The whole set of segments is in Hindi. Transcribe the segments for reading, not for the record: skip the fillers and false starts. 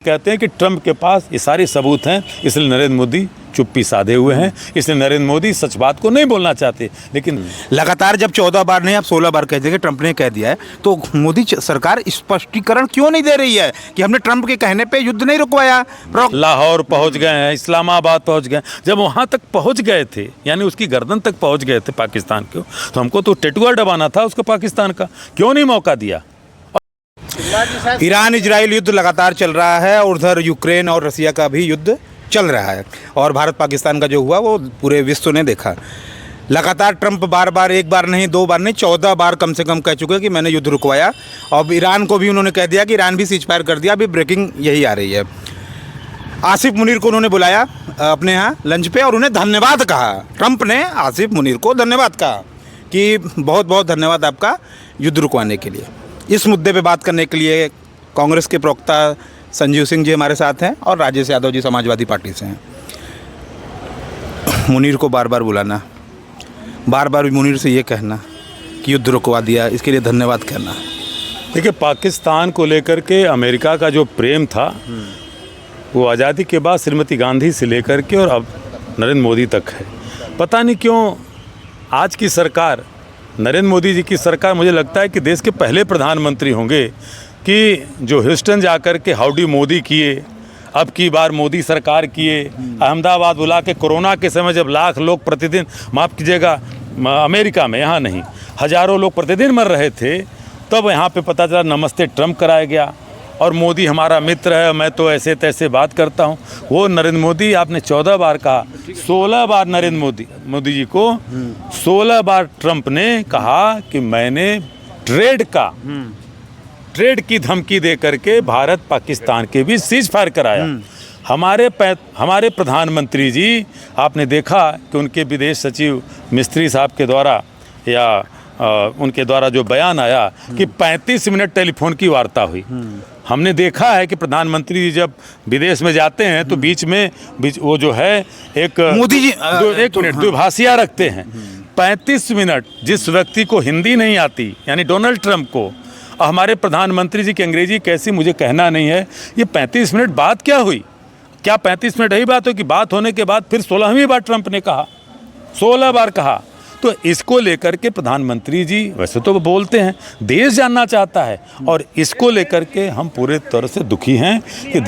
कहते हैं कि ट्रंप के पास ये सारे सबूत हैं, इसलिए नरेंद्र मोदी चुप्पी साधे हुए हैं, इसलिए नरेंद्र मोदी सच बात को नहीं बोलना चाहते। लेकिन लगातार जब 14 बार नहीं, अब 16 बार कह देंगे, ट्रंप ने कह दिया है, तो मोदी सरकार स्पष्टीकरण क्यों नहीं दे रही है कि हमने ट्रंप के कहने पे युद्ध नहीं रुकवाया। लाहौर पहुंच गए हैं, इस्लामाबाद पहुंच गए, जब वहां तक पहुंच गए थे, यानी उसकी गर्दन तक पहुंच गए थे पाकिस्तान को, तो हमको तो टेटुआ दबाना था उसको पाकिस्तान का, क्यों नहीं मौका दिया। ईरान इजराइल युद्ध लगातार चल रहा है और उधर यूक्रेन और रसिया का भी युद्ध चल रहा है, और भारत पाकिस्तान का जो हुआ वो पूरे विश्व ने देखा। लगातार ट्रंप बार बार, एक बार नहीं, दो बार नहीं, 14 बार कम से कम कह चुके हैं कि मैंने युद्ध रुकवाया। अब ईरान को भी उन्होंने कह दिया कि ईरान भी सीज फायर कर दिया। अभी ब्रेकिंग यही आ रही है, आसिफ मुनीर को उन्होंने बुलाया अपने यहाँ लंच पे और उन्हें धन्यवाद कहा। ट्रंप ने आसिफ मुनीर को धन्यवाद कहा कि बहुत बहुत धन्यवाद आपका युद्ध रुकवाने के लिए। इस मुद्दे पे बात करने के लिए कांग्रेस के प्रवक्ता संजीव सिंह जी हमारे साथ हैं और राजेश यादव जी समाजवादी पार्टी से हैं। मुनीर को बार बार बुलाना, बार बार मुनीर से ये कहना कि युद्ध रुकवा दिया, इसके लिए धन्यवाद कहना। देखिए, पाकिस्तान को लेकर के अमेरिका का जो प्रेम था वो आज़ादी के बाद श्रीमती गांधी से लेकर के और अब नरेंद्र मोदी तक है। पता नहीं क्यों आज की सरकार, नरेंद्र मोदी जी की सरकार, मुझे लगता है कि देश के पहले प्रधानमंत्री होंगे कि जो ह्यूस्टन जाकर के हाउडी मोदी किए, अब की बार मोदी सरकार किए, अहमदाबाद बुला के कोरोना के समय जब लाख लोग प्रतिदिन, माफ़ कीजिएगा अमेरिका में, यहाँ नहीं, हज़ारों लोग प्रतिदिन मर रहे थे, तब यहाँ पे पता चला नमस्ते ट्रंप कराया गया और मोदी हमारा मित्र है, मैं तो ऐसे तैसे बात करता हूँ। वो नरेंद्र मोदी आपने 14 बार कहा, 16 बार नरेंद्र मोदी जी को 16 बार ट्रंप ने कहा कि मैंने ट्रेड की धमकी दे करके भारत पाकिस्तान के बीच सीज फायर कराया। हमारे प्रधानमंत्री जी, आपने देखा कि उनके विदेश सचिव मिस्त्री साहब के द्वारा या उनके द्वारा जो बयान आया कि 35 मिनट टेलीफोन की वार्ता हुई। हमने देखा है कि प्रधानमंत्री जी जब विदेश में जाते हैं तो बीच वो जो है एक मोदी जी एक मिनट द्विभाषिया रखते हैं। 35 मिनट जिस व्यक्ति को हिंदी नहीं आती, यानी डोनाल्ड ट्रंप को, हमारे प्रधानमंत्री जी की अंग्रेजी कैसी मुझे कहना नहीं है, ये 35 मिनट बात क्या हुई? क्या 35 मिनट यही बात हो कि बात होने के बाद फिर 16वीं बार ट्रंप ने कहा, 16 बार कहा। तो इसको लेकर के प्रधानमंत्री जी वैसे तो बोलते हैं, देश जानना चाहता है, और इसको लेकर के हम पूरे तरह से दुखी हैं कि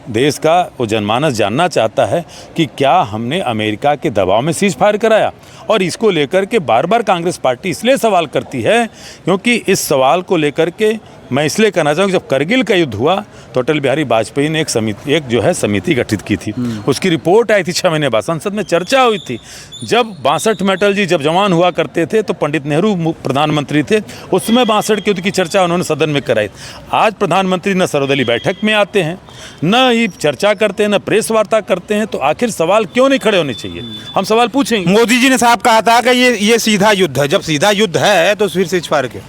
देश का वो जनमानस जानना चाहता है कि क्या हमने अमेरिका के दबाव में सीज फायर कराया। और इसको लेकर के बार बार कांग्रेस पार्टी इसलिए सवाल करती है क्योंकि इस सवाल को लेकर के मैं इसलिए कहना चाहूँ, जब करगिल का युद्ध हुआ तो अटल बिहारी वाजपेयी ने एक समिति गठित की थी। उसकी रिपोर्ट आई थी 6 महीने बाद, संसद में चर्चा हुई थी। जब 62 में अटल जी जब जवान हुआ करते थे तो पंडित नेहरू प्रधानमंत्री थे, उस समय 62 के युद्ध की चर्चा उन्होंने सदन में कराई। आज प्रधानमंत्री न सर्वदलीय बैठक में आते हैं, न ही चर्चा करते हैं, न प्रेस वार्ता करते हैं, तो आखिर सवाल क्यों नहीं खड़े होने चाहिए? हम सवाल पूछेंगे। मोदी जी ने साहब कहा था कि ये सीधा युद्ध है। जब सीधा युद्ध है तो फिर सीज फायर के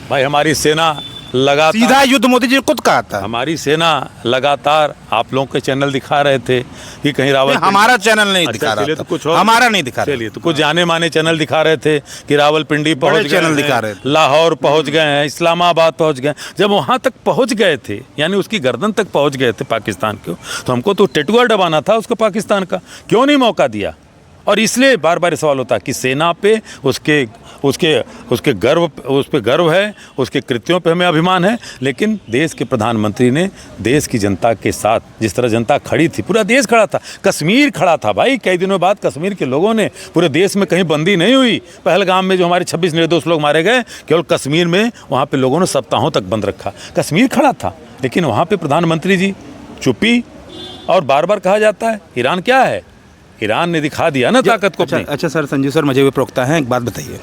भाई, हमारी सेना लगातार सीधा युद्ध, मोदी जी ने खुद कहा था। हमारी सेना लगातार, आप लोगों के चैनल दिखा रहे थे कि कहीं रावलपिंडी, हमारा चैनल नहीं दिखा रहा था, तो कुछ और हमारा नहीं दिखा रहा। चलिए, तो कुछ जाने माने चैनल दिखा रहे थे कि रावलपिंडी पहुंच गए, चैनल दिखा रहे थे, लाहौर पहुंच गए हैं, इस्लामाबाद पहुंच गए। जब वहां तक पहुंच गए थे, यानी उसकी गर्दन तक पहुंच गए थे पाकिस्तान को, तो हमको तो टेटुआ दबाना था उसको पाकिस्तान का, क्यों नहीं मौका दिया? और इसलिए बार बार सवाल होता है कि सेना पे उसके गर्व, उस पे गर्व है, उसके कृत्यों पे हमें अभिमान है, लेकिन देश के प्रधानमंत्री ने देश की जनता के साथ, जिस तरह जनता खड़ी थी, पूरा देश खड़ा था, कश्मीर खड़ा था भाई। कई दिनों बाद कश्मीर के लोगों ने, पूरे देश में कहीं बंदी नहीं हुई। पहलगाम में जो हमारे 26 निर्दोष लोग मारे गए, केवल कश्मीर में, वहाँ पे लोगों ने सप्ताहों तक बंद रखा, कश्मीर खड़ा था। लेकिन वहाँ पे प्रधानमंत्री जी चुप्पी, और बार बार कहा जाता है ईरान क्या है, ईरान ने दिखा दिया ना ताकत को। अच्छा सर, संजीव सर मुझे भी प्रवक्ता हैं, एक बात बताइए।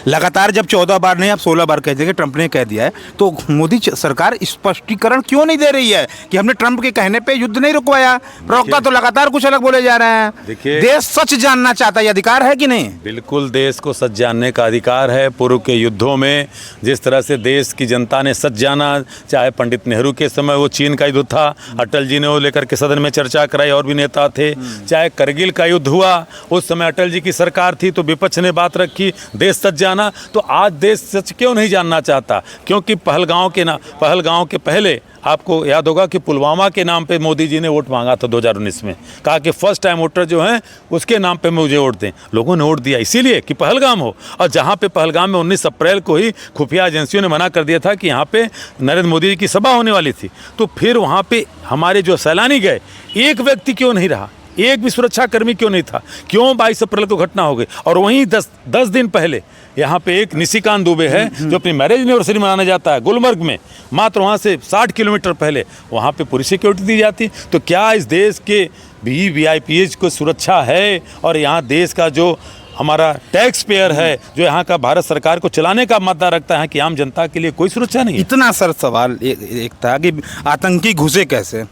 लगातार जब 14 बार नहीं, अब 16 बार कह देंगे, ट्रंप ने कह दिया है, तो मोदी सरकार स्पष्टीकरण क्यों नहीं दे रही है कि हमने ट्रंप के कहने पे युद्ध नहीं रुकवाया? प्रवक्ता तो लगातार कुछ अलग बोले जा रहे हैं। देखिए, देश सच जानना चाहता है, अधिकार है कि नहीं? बिल्कुल देश को सच जानने का अधिकार है। पूर्व के युद्धों में जिस तरह से देश की जनता ने सच जाना, चाहे पंडित नेहरू के समय वो चीन का युद्ध था, अटल जी ने वो लेकर के सदन में चर्चा कराई, और भी नेता थे, चाहे करगिल का युद्ध हुआ, उस समय अटल जी की सरकार थी तो विपक्ष ने बात रखी, देश सच जाना। तो आज देश सच क्यों नहीं जानना चाहता? क्योंकि पहलगांव के पहले आपको याद होगा कि पुलवामा के नाम पे मोदी जी ने वोट मांगा था 2019 में, कहा कि फर्स्ट टाइम वोटर जो हैं उसके नाम पे मुझे वोट दें। लोगों ने वोट दिया इसीलिए कि पहलगाम हो, और जहाँ पे पहलगाम में 19 अप्रैल को ही खुफिया एजेंसियों ने मना कर दिया था कि यहाँ पे नरेंद्र मोदी जी की सभा होने वाली थी। तो फिर वहाँ पे हमारे जो सैलानी गए, एक व्यक्ति क्यों नहीं रहा, एक भी सुरक्षा कर्मी क्यों नहीं था, क्यों 22 अप्रैल को घटना हो गई। और वहीं 10 दिन पहले यहाँ पे एक निशिकांत दुबे है जो अपनी मैरिज एनिवर्सरी मनाने जाता है गुलमर्ग में, मात्र वहाँ से 60 किलोमीटर पहले वहाँ पे पूरी सिक्योरिटी दी जाती। तो क्या इस देश के VVIPs को सुरक्षा है? और यहाँ देश का जो हमारा टैक्स पेयर है, जो यहाँ का भारत सरकार को चलाने का मादा रखता है, कि आम जनता के लिए कोई सुरक्षा नहीं है। इतना सर सवाल एक था कि आतंकी घुसे कैसे,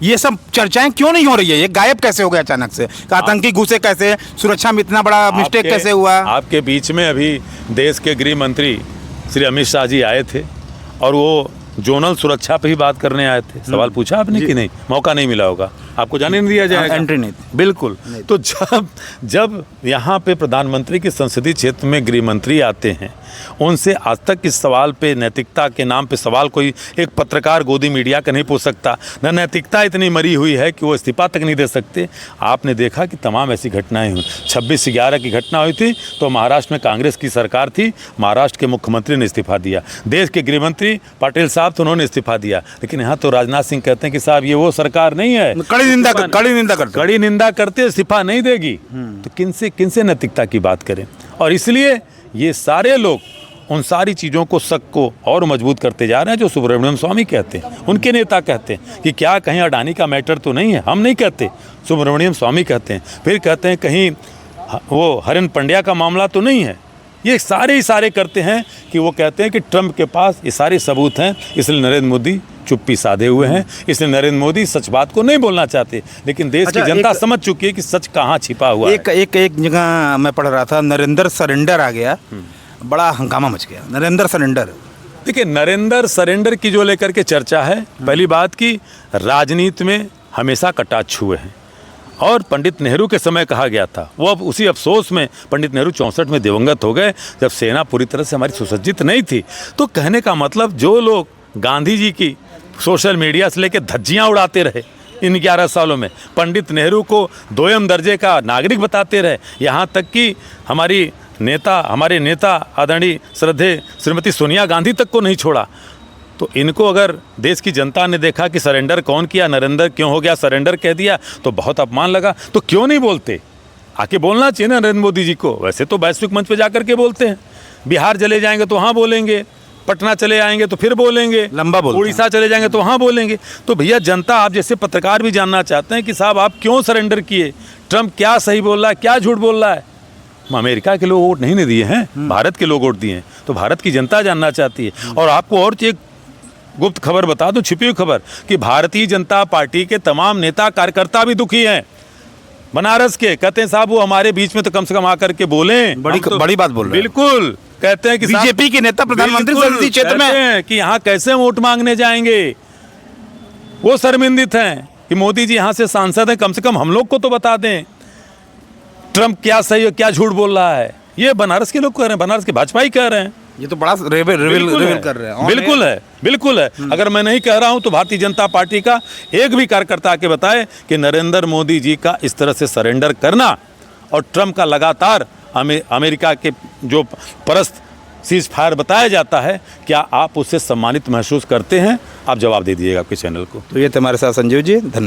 ये सब चर्चाएं क्यों नहीं हो रही है? ये गायब कैसे हो गया अचानक से? आतंकी घुसे कैसे, सुरक्षा में इतना बड़ा मिस्टेक कैसे हुआ? आपके बीच में अभी देश के गृह मंत्री श्री अमित शाह जी आए थे और वो जोनल सुरक्षा पे ही बात करने आए थे। सवाल पूछा आपने कि नहीं? मौका नहीं मिला होगा, आपको जाने नहीं दिया जाएगा, एंट्री नहीं, बिल्कुल। तो जब यहाँ पे प्रधानमंत्री के संसदीय क्षेत्र में गृह मंत्री आते हैं, उनसे आज तक इस सवाल पे, नैतिकता के नाम पे सवाल कोई एक पत्रकार गोदी मीडिया का नहीं पूछ सकता। न नैतिकता इतनी मरी हुई है कि वो इस्तीफा तक नहीं दे सकते। आपने देखा कि तमाम ऐसी घटनाएं हुई। 26/11 की घटना हुई थी तो महाराष्ट्र में कांग्रेस की सरकार थी, महाराष्ट्र के मुख्यमंत्री ने इस्तीफा दिया। देश के गृह मंत्री पाटिल साहब तो उन्होंने इस्तीफा दिया, लेकिन यहाँ तो राजनाथ सिंह कहते हैं कि साहब ये वो सरकार नहीं है, कड़ी निंदा करते इस्तीफा नहीं देगी। तो किनसे नैतिकता की बात करें? और इसलिए ये सारे लोग उन सारी चीज़ों को, शक को और मजबूत करते जा रहे हैं जो सुब्रमण्यम स्वामी कहते हैं, उनके नेता कहते हैं कि क्या कहीं अडानी का मैटर तो नहीं है। हम नहीं कहते, सुब्रमण्यम स्वामी कहते हैं। फिर कहते हैं कहीं वो हरेन पंड्या का मामला तो नहीं है। ये सारे करते हैं कि वो कहते हैं कि ट्रंप के पास ये सारे सबूत हैं, इसलिए नरेंद्र मोदी चुप्पी साधे हुए हैं, इसलिए नरेंद्र मोदी सच बात को नहीं बोलना चाहते। लेकिन देश की जनता समझ चुकी है कि सच कहाँ छिपा हुआ है। एक जगह मैं पढ़ रहा था, नरेंद्र सरेंडर आ गया, बड़ा हंगामा मच गया। नरेंद्र सरेंडर, देखिए नरेंद्र सरेंडर की जो लेकर के चर्चा है, पहली बात की राजनीति में हमेशा कटाक्ष हुए हैं और पंडित नेहरू के समय कहा गया था। वो अब उसी अफसोस में पंडित नेहरू 64 में दिवंगत हो गए जब सेना पूरी तरह से हमारी सुसज्जित नहीं थी। तो कहने का मतलब जो लोग गांधी जी की सोशल मीडिया से लेकर धज्जियाँ उड़ाते रहे इन 11 सालों में, पंडित नेहरू को दोयम दर्जे का नागरिक बताते रहे, यहाँ तक कि हमारे नेता आदरणीय श्रद्धेय श्रीमती सोनिया गांधी तक को नहीं छोड़ा। तो इनको अगर देश की जनता ने देखा कि सरेंडर कौन किया, नरेंद्र क्यों हो गया, सरेंडर कह दिया, तो बहुत अपमान लगा। तो क्यों नहीं बोलते? आके बोलना चाहिए ना नरेंद्र मोदी जी को। वैसे तो वैश्विक मंच पे जाकर के बोलते हैं, बिहार चले जाएंगे तो वहाँ बोलेंगे, पटना चले आएंगे तो फिर बोलेंगे, लंबा बोलते हैं, उड़ीसा चले जाएंगे तो वहाँ बोलेंगे। तो भैया जनता, आप जैसे पत्रकार भी जानना चाहते हैं कि साहब आप क्यों सरेंडर किए, ट्रंप क्या सही बोल रहा है, क्या झूठ बोल रहा है। अमेरिका के लोग वोट नहीं दिए हैं, भारत के लोग वोट दिए हैं। तो भारत की जनता जानना चाहती है। और आपको और एक गुप्त खबर बता दूं, छिपी हुई खबर, कि भारतीय जनता पार्टी के तमाम नेता कार्यकर्ता भी दुखी हैं बनारस के। कहते हैं साहब वो हमारे बीच में तो कम से कम आकर के बोलें। बड़ी बात बोल रहे हैं। बिल्कुल कहते हैं कि बीजेपी के नेता प्रधानमंत्री संसदीय क्षेत्र में कि यहाँ कैसे वोट मांगने जाएंगे। वो शर्मिंदित हैं कि मोदी जी यहाँ से सांसद हैं, कम से कम हम लोग को तो बता दें ट्रंप क्या सही और क्या झूठ बोल रहा है। ये बनारस के लोग कह रहे हैं, बनारस के भाजपा ही कह रहे हैं। ये तो बड़ा रिवील कर रहे हैं। बिल्कुल है। अगर मैं नहीं कह रहा हूं तो भारतीय जनता पार्टी का एक भी कार्यकर्ता आके बताए कि नरेंद्र मोदी जी का इस तरह से सरेंडर करना और ट्रंप का लगातार अमेरिका के जो परस्त सीज फायर बताया जाता है, क्या आप उससे सम्मानित महसूस करते हैं? आप जवाब दे दीजिएगा आपके चैनल को। तो ये थे हमारे साथ संजीव जी, धन्यवाद।